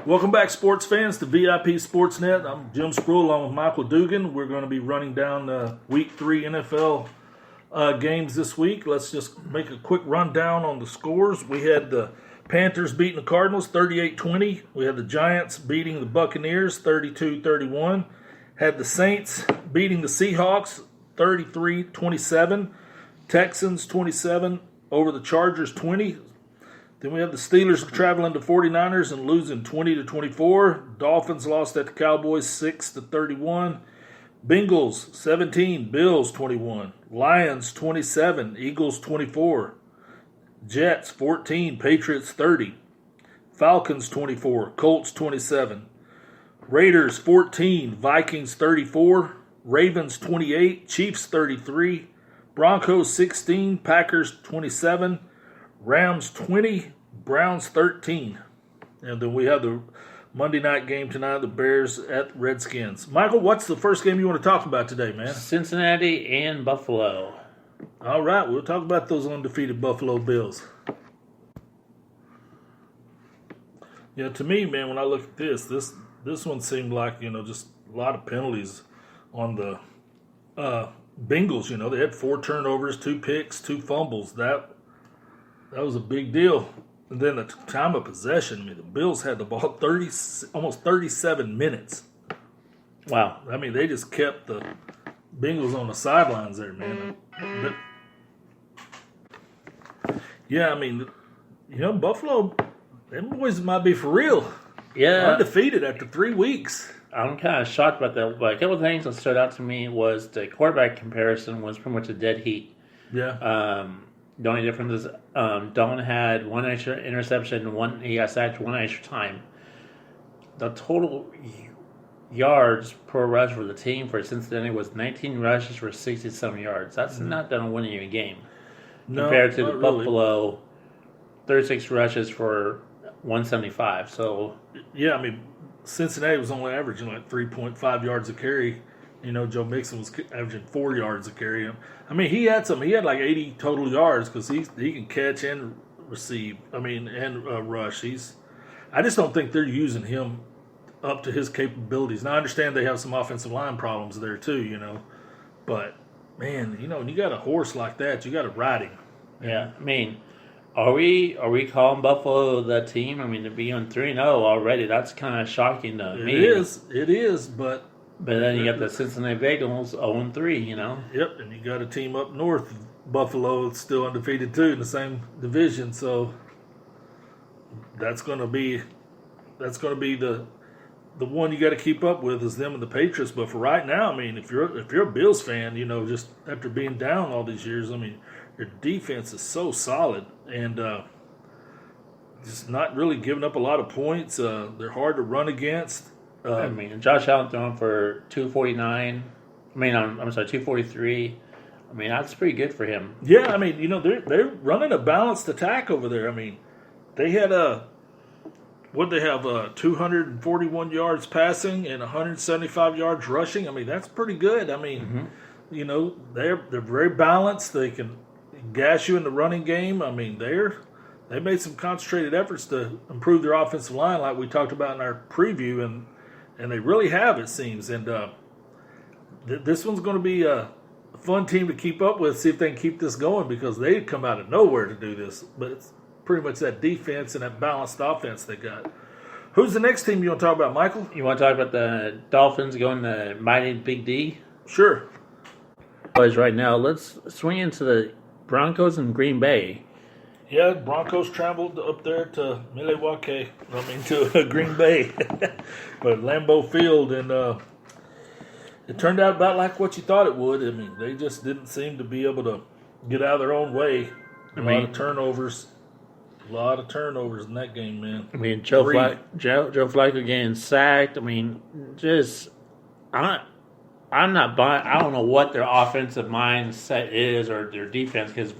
Welcome back, sports fans, to VIP SportsNet. I'm Jim Spruill along with Michael Dugan. We're going to be running down Week 3 NFL games this week. Let's just make a quick rundown on the scores. We had the Panthers beating the Cardinals 38-20. We had the Giants beating the Buccaneers 32-31. Had the Saints beating the Seahawks 33-27. Texans 27 over the Chargers 20. Then we have the Steelers traveling to 49ers and losing 20-24. Dolphins lost at the Cowboys 6-31. Bengals 17, Bills 21. Lions 27, Eagles 24. Jets 14, Patriots 30. Falcons 24, Colts 27. Raiders 14, Vikings 34. Ravens 28, Chiefs 33. Broncos 16, Packers 27. Rams 20, Browns 13. And then we have the Monday night game tonight, the Bears at Redskins. Michael, what's the first game you want to talk about today, man? Cincinnati and Buffalo. All right, we'll talk about those undefeated Buffalo Bills. Yeah, to me, man, when I look at this one seemed like, just a lot of penalties on the Bengals. They had 4 turnovers, 2 picks, 2 fumbles. That was a big deal. And then the time of possession, the Bills had the ball almost 37 minutes. Wow. They just kept the Bengals on the sidelines there, man. But, yeah, Buffalo, them boys might be for real. Yeah. Undefeated after 3 weeks. I'm kind of shocked about that. But a couple of things that stood out to me was the quarterback comparison was pretty much a dead heat. Yeah. The only difference is Don had 1 extra interception, he got sacked 1 extra time. The total yards per rush for the team for Cincinnati was 19 rushes for 67 yards. That's not going to win you a game. Compared to the Buffalo, 36 rushes for 175. So yeah, Cincinnati was only averaging like 3.5 yards a carry. Joe Mixon was averaging 4 yards a carry. He had like 80 total yards because he can catch and receive. And rush. I just don't think they're using him up to his capabilities. Now I understand they have some offensive line problems there too. But man, when you got a horse like that, you got to ride him. Yeah, are we calling Buffalo the team? To be on 3-0 already, that's kind of shocking to me. It is, but then you got the Cincinnati Bengals 0-3, Yep, and you got a team up north, Buffalo, that's still undefeated too in the same division. So that's going to be the one you got to keep up with is them and the Patriots. But for right now, if you're a Bills fan, just after being down all these years, your defense is so solid and just not really giving up a lot of points. They're hard to run against. Josh Allen throwing for 249. 243. That's pretty good for him. Yeah, they're running a balanced attack over there. They had 241 yards passing and 175 yards rushing. That's pretty good. They're very balanced. They can gas you in the running game. They made some concentrated efforts to improve their offensive line, like we talked about in our preview, and they really have, it seems. And this one's going to be a fun team to keep up with, see if they can keep this going, because they come out of nowhere to do this. But it's pretty much that defense and that balanced offense they got. Who's the next team you want to talk about, Michael? You want to talk about the Dolphins going to Mighty Big D? Sure. Right now, let's swing into the Broncos and Green Bay. Yeah, Broncos traveled up there to Milwaukee. To Green Bay, but Lambeau Field, and it turned out about like what you thought it would. They just didn't seem to be able to get out of their own way. A lot of turnovers in that game, man. Joe Flacco getting sacked. I'm not buying. I don't know what their offensive mindset is or their defense, because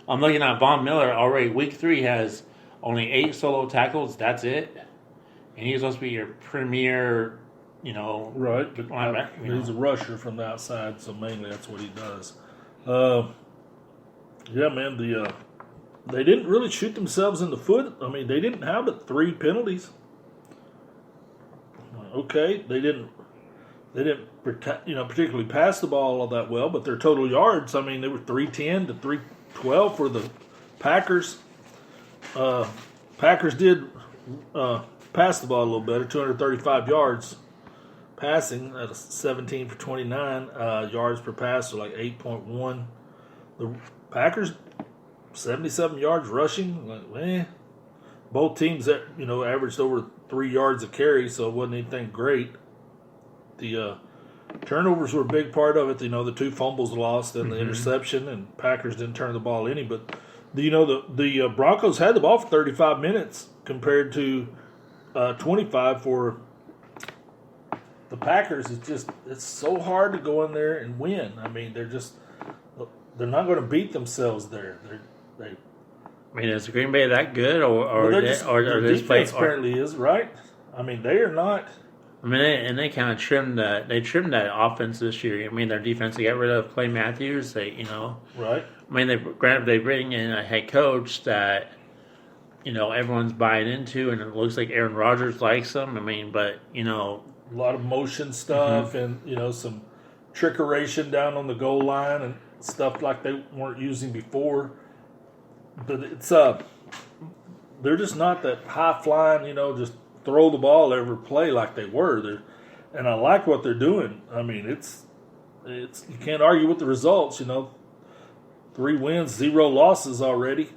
I'm looking at Von Miller already. Week 3 has only 8 solo tackles. That's it. And he's supposed to be your premier, Right. He's a rusher from the outside, so mainly that's what he does. Yeah, man, they didn't really shoot themselves in the foot. They didn't have but 3 penalties. okay, they didn't particularly pass the ball all that well, but their total yards, I mean, they were 310 to 312 for the Packers. Packers did pass the ball a little better, 235 yards passing at a 17 for 29 yards per pass, so like 8.1. The Packers 77 yards rushing. Like, both teams averaged over 3 yards a carry, so it wasn't anything great. The turnovers were a big part of it. The 2 fumbles lost and the interception, and Packers didn't turn the ball any. But the Broncos had the ball for 35 minutes compared to 25 for the Packers. It's so hard to go in there and win. I mean, they're not going to beat themselves there. I mean, is Green Bay that good, or their this defense apparently is, right? I mean, they are not. I mean, they kind of trimmed that. They trimmed that offense this year. I mean, their defense. They got rid of Clay Matthews. Right. I mean, they bring in a head coach that everyone's buying into, and it looks like Aaron Rodgers likes him. I mean, but a lot of motion stuff and some trickeration down on the goal line and stuff like they weren't using before. But it's they're just not that high flying, just throw the ball every play like they were. And I like what they're doing. I mean, it's you can't argue with the results. 3 wins, 0 losses already.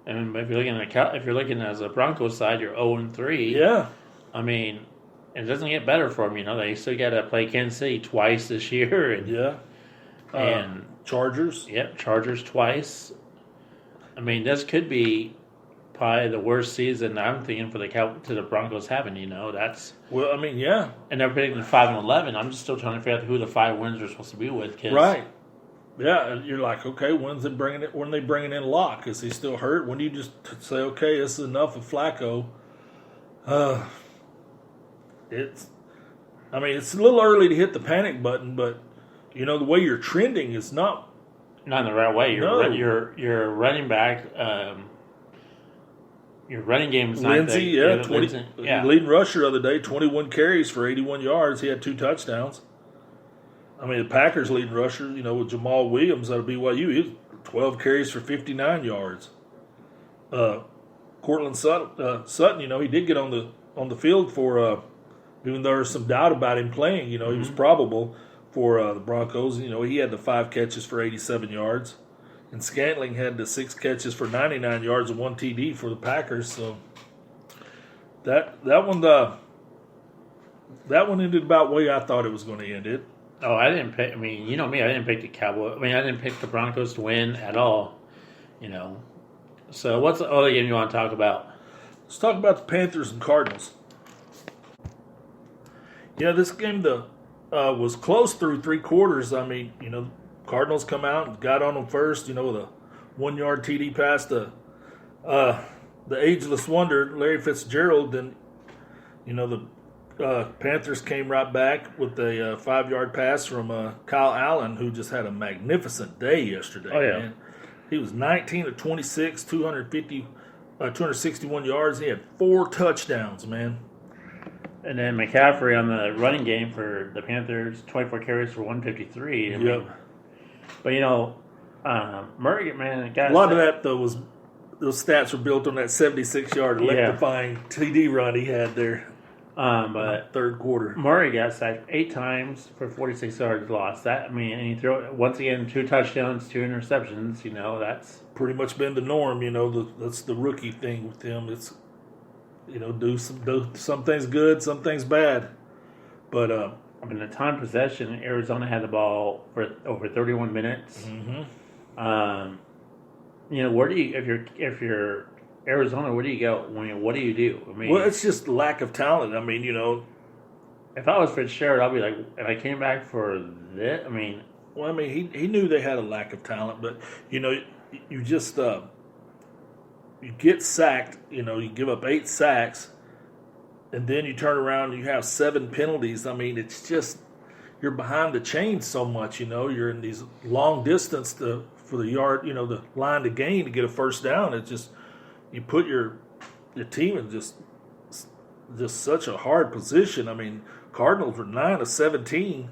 And if you're looking as a Broncos side, you're 0-3. Yeah. I mean, it doesn't get better for them. They still got to play Kansas City twice this year. And, and Chargers. Yep, Chargers twice. I mean, this could be probably the worst season I'm thinking for the Broncos having. That's well. I mean, yeah. And they're predicting 5-11. I'm just still trying to figure out who the 5 wins are supposed to be with. Right. Yeah, you're like, okay, when they bringing in Locke? Is he still hurt? When do you just say, okay, this is enough of Flacco? It's a little early to hit the panic button, but the way you're trending is not in the right way. Your running back, your running game is not Lindsey, leading rusher the other day, 21 carries for 81 yards. He had 2 touchdowns. I mean, the Packers leading rusher, with Jamal Williams out of BYU, he was 12 carries for 59 yards. Cortland Sutton, he did get on the field for, even though there's some doubt about him playing, he was probable for the Broncos. He had the 5 catches for 87 yards. And Scantling had the 6 catches for 99 yards and 1 TD for the Packers. So that one ended about the way I thought it was going to end it. Oh, I didn't pick. I mean, you know me. I didn't pick the Cowboys. I mean, I didn't pick the Broncos to win at all. So what's the other game you want to talk about? Let's talk about the Panthers and Cardinals. Yeah, this game was close through 3 quarters. I mean, Cardinals come out and got on them first. With a 1-yard TD pass to the ageless wonder Larry Fitzgerald. Then, the Panthers came right back with a 5-yard pass from Kyle Allen, who just had a magnificent day yesterday. Oh yeah, man. He was 19 of 26, 261 yards. He had 4 touchdowns, man. And then McCaffrey on the running game for the Panthers, 24 carries for 153. But Murray, man, a lot of that though was those stats were built on that 76-yard electrifying TD run he had there. But third quarter, Murray got sacked 8 times for 46 yards lost. And he threw once again 2 touchdowns, 2 interceptions. That's pretty much been the norm. That's the rookie thing with him. It's do some things good, some things bad. But the time possession, Arizona had the ball for over 31 minutes. Mm-hmm. Where do you if you're Arizona, where do you go? What do you do? Well, it's just lack of talent. If I was Fitzgerald, I'd be like, and I came back for this. He knew they had a lack of talent, but you just you get sacked. You give up 8 sacks, and then you turn around and you have 7 penalties. It's just you're behind the chains so much. You're in these long distance for the yard. The line to gain to get a first down. It's just you put your team in just just such a hard position. I mean, Cardinals were 9 of 17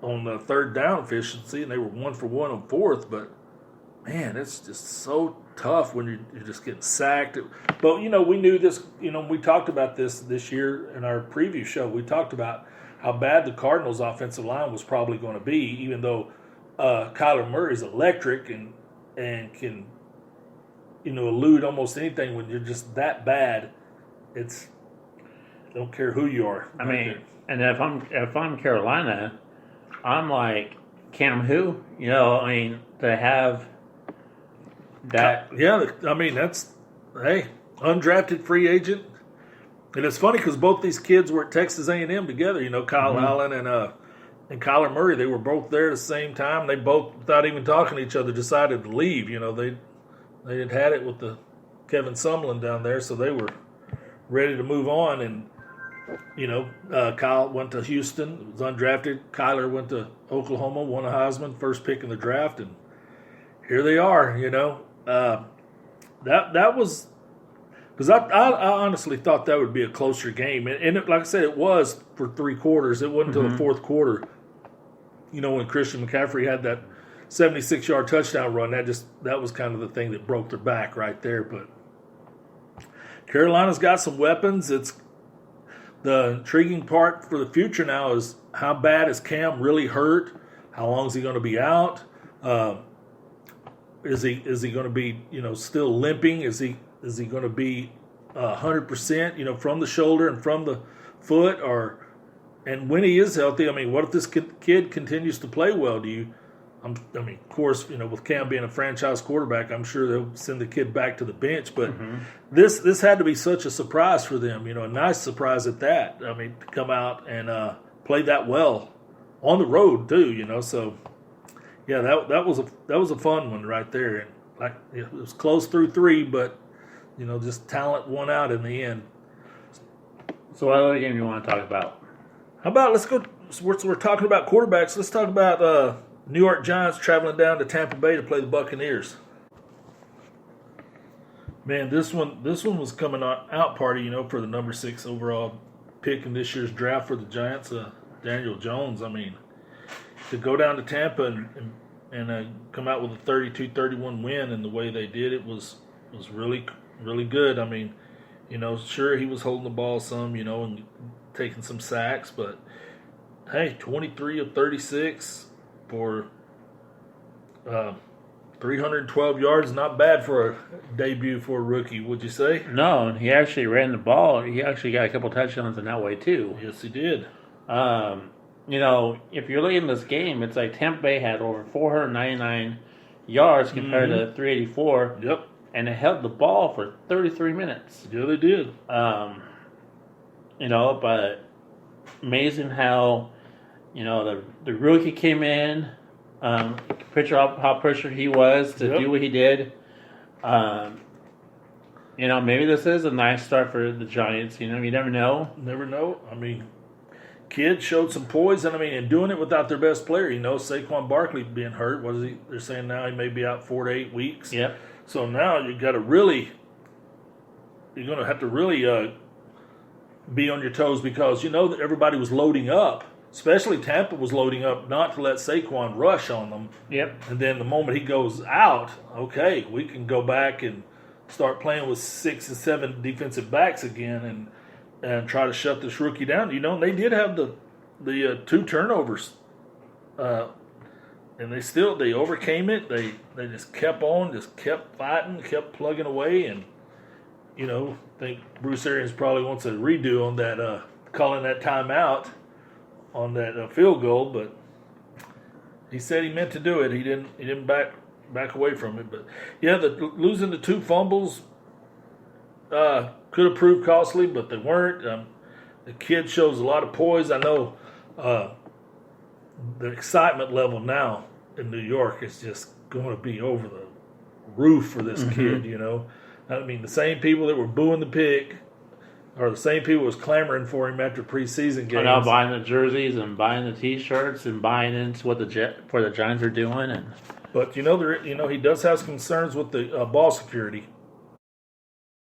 on the third down efficiency, and they were 1 for 1 on fourth. But man, it's just so tough when you're just getting sacked. But we knew this. We talked about this year in our preview show. We talked about how bad the Cardinals' offensive line was probably going to be, even though Kyler Murray is electric and can elude almost anything. When you're just that bad, it's don't care who you are. I mean, and if I'm Carolina, I'm like Cam who? To have that. Yeah, I mean that's undrafted free agent. And it's funny because both these kids were at Texas A&M together. Kyle Allen and Kyler Murray. They were both there at the same time. They both, without even talking to each other, decided to leave. They had it with the Kevin Sumlin down there, so they were ready to move on. And Kyle went to Houston, was undrafted. Kyler went to Oklahoma, won a Heisman, first pick in the draft, and here they are. That was. Because I honestly thought that would be a closer game. And like I said, it was for 3 quarters. It wasn't until the fourth quarter, when Christian McCaffrey had that 76-yard touchdown run. That was kind of the thing that broke their back right there. But Carolina's got some weapons. It's the intriguing part for the future now is how bad is Cam really hurt? How long is he going to be out? Is he going to be still limping? Is he going to be 100%, from the shoulder and from the foot, and when he is healthy? I mean, what if this kid continues to play well? Of course, with Cam being a franchise quarterback, I'm sure they'll send the kid back to the bench. But this had to be such a surprise for them, a nice surprise at that. I mean, to come out and play that well on the road too, So, yeah, that was a fun one right there. And it was close through 3, but. Just talent won out in the end. So what other game you want to talk about? How about let's go. We're talking about quarterbacks. Let's talk about New York Giants traveling down to Tampa Bay to play the Buccaneers. Man, this one was coming out party, for the number 6 overall pick in this year's draft for the Giants, Daniel Jones. I mean, to go down to Tampa and come out with a 32-31 win in the way they did, it was really good. I mean, sure he was holding the ball some, and taking some sacks, but hey, 23 of 36 for 312 yards, not bad for a debut for a rookie, would you say? No, and he actually ran the ball. He actually got a couple touchdowns in that way too. Yes, he did. If you're looking at this game, it's like Tampa Bay had over 499 yards compared to 384. Yep. And it held the ball for 33 minutes. Yeah, they did. But amazing how, the rookie came in, picture how pressured he was to do what he did. Maybe this is a nice start for the Giants. You never know. Never know. I mean, kid showed some poise, and doing it without their best player. Saquon Barkley being hurt. What is he? They're saying now he may be out 4 to 8 weeks. Yep. So now you're going to have to really be on your toes because that everybody was loading up, especially Tampa was loading up not to let Saquon rush on them. Yep. And then the moment he goes out, okay, we can go back and start playing with 6 and 7 defensive backs again and try to shut this rookie down. They did have the 2 turnovers. And they overcame it. They just kept on, just kept fighting, kept plugging away. And, I think Bruce Arians probably wants a redo on that, calling that timeout on that field goal. But he said he meant to do it. He didn't back away from it. But, yeah, losing the 2 fumbles could have proved costly, but they weren't. The kid shows a lot of poise. I know the excitement level now in New York is just going to be over the roof for this kid, I mean, the same people that were booing the pick are the same people who was clamoring for him after preseason games. Now buying the jerseys and buying the T-shirts and buying into what the Giants are doing. But he does have some concerns with the ball security.